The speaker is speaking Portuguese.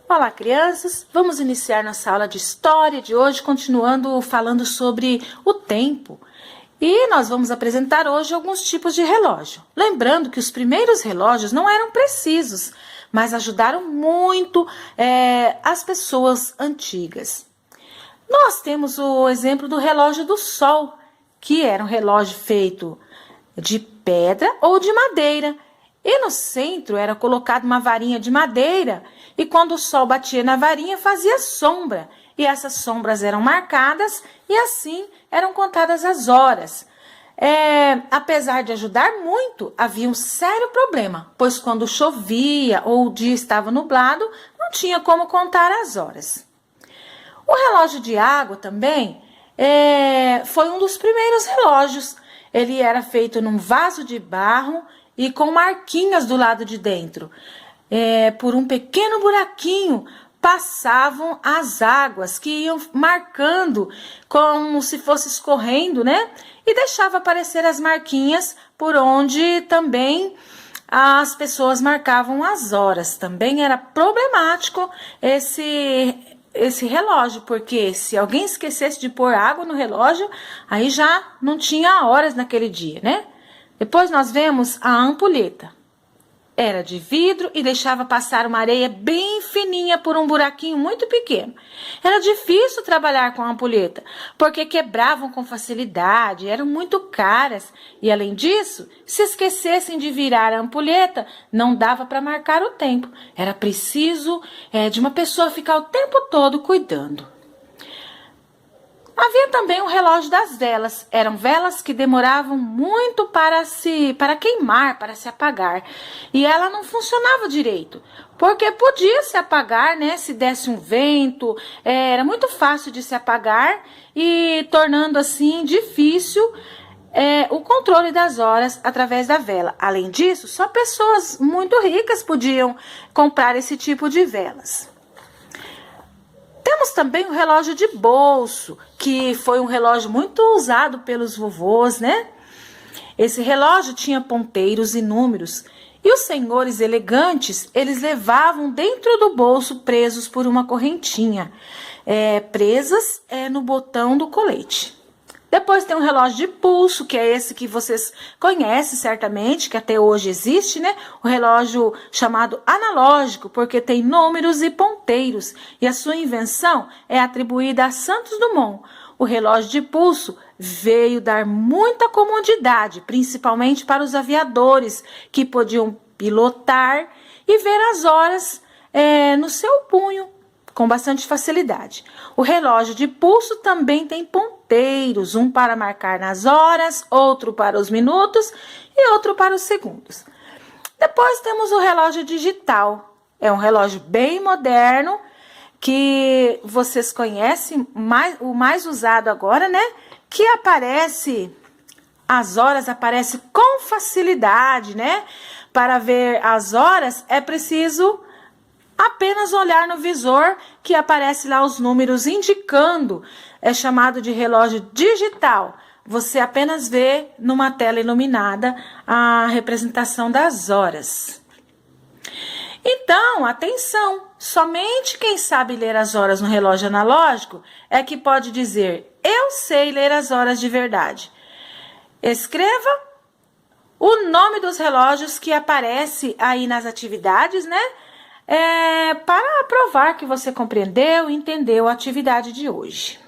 Olá, crianças! Vamos iniciar nossa aula de história de hoje, continuando falando sobre o tempo. E nós vamos apresentar hoje alguns tipos de relógio. Lembrando que os primeiros relógios não eram precisos, mas ajudaram muito as pessoas antigas. Nós temos o exemplo do relógio do sol, que era um relógio feito de pedra ou de madeira. E no centro era colocada uma varinha de madeira e quando o sol batia na varinha fazia sombra. E essas sombras eram marcadas e assim eram contadas as horas. Apesar de ajudar muito, havia um sério problema, pois quando chovia ou o dia estava nublado, não tinha como contar as horas. O relógio de água também foi um dos primeiros relógios. Ele era feito num vaso de barro e com marquinhas do lado de dentro. Por um pequeno buraquinho passavam as águas que iam marcando como se fosse escorrendo, né? E deixava aparecer as marquinhas por onde também as pessoas marcavam as horas. Também era problemático esse relógio, porque se alguém esquecesse de pôr água no relógio, aí já não tinha horas naquele dia, né? Depois nós vemos a ampulheta. Era de vidro e deixava passar uma areia bem fininha por um buraquinho muito pequeno. Era difícil trabalhar com a ampulheta, porque quebravam com facilidade, eram muito caras. E além disso, se esquecessem de virar a ampulheta, não dava para marcar o tempo. Era preciso de uma pessoa ficar o tempo todo cuidando. Havia também o relógio das velas. Eram velas que demoravam muito para queimar, para se apagar. E ela não funcionava direito, porque podia se apagar, né? Se desse um vento, era muito fácil de se apagar e tornando assim difícil o controle das horas através da vela. Além disso, só pessoas muito ricas podiam comprar esse tipo de velas. Temos também o relógio de bolso, que foi um relógio muito usado pelos vovôs, né? Esse relógio tinha ponteiros e números, e os senhores elegantes, eles levavam dentro do bolso presos por uma correntinha, presas no botão do colete. Depois tem um relógio de pulso, que é esse que vocês conhecem certamente, que até hoje existe, né? O relógio chamado analógico, porque tem números e ponteiros. E a sua invenção é atribuída a Santos Dumont. O relógio de pulso veio dar muita comodidade, principalmente para os aviadores, que podiam pilotar e ver as horas no seu punho, com bastante facilidade. O relógio de pulso também tem ponteiros, um para marcar nas horas, outro para os minutos e outro para os segundos. Depois temos o relógio digital. É um relógio bem moderno, que vocês conhecem, o mais usado agora, né? Que as horas aparecem com facilidade, né? Para ver as horas é preciso apenas olhar no visor que aparece lá os números indicando, é chamado de relógio digital. Você apenas vê numa tela iluminada a representação das horas. Então, atenção, somente quem sabe ler as horas no relógio analógico é que pode dizer, eu sei ler as horas de verdade. Escreva o nome dos relógios que aparece aí nas atividades, né? Para provar que você compreendeu e entendeu a atividade de hoje.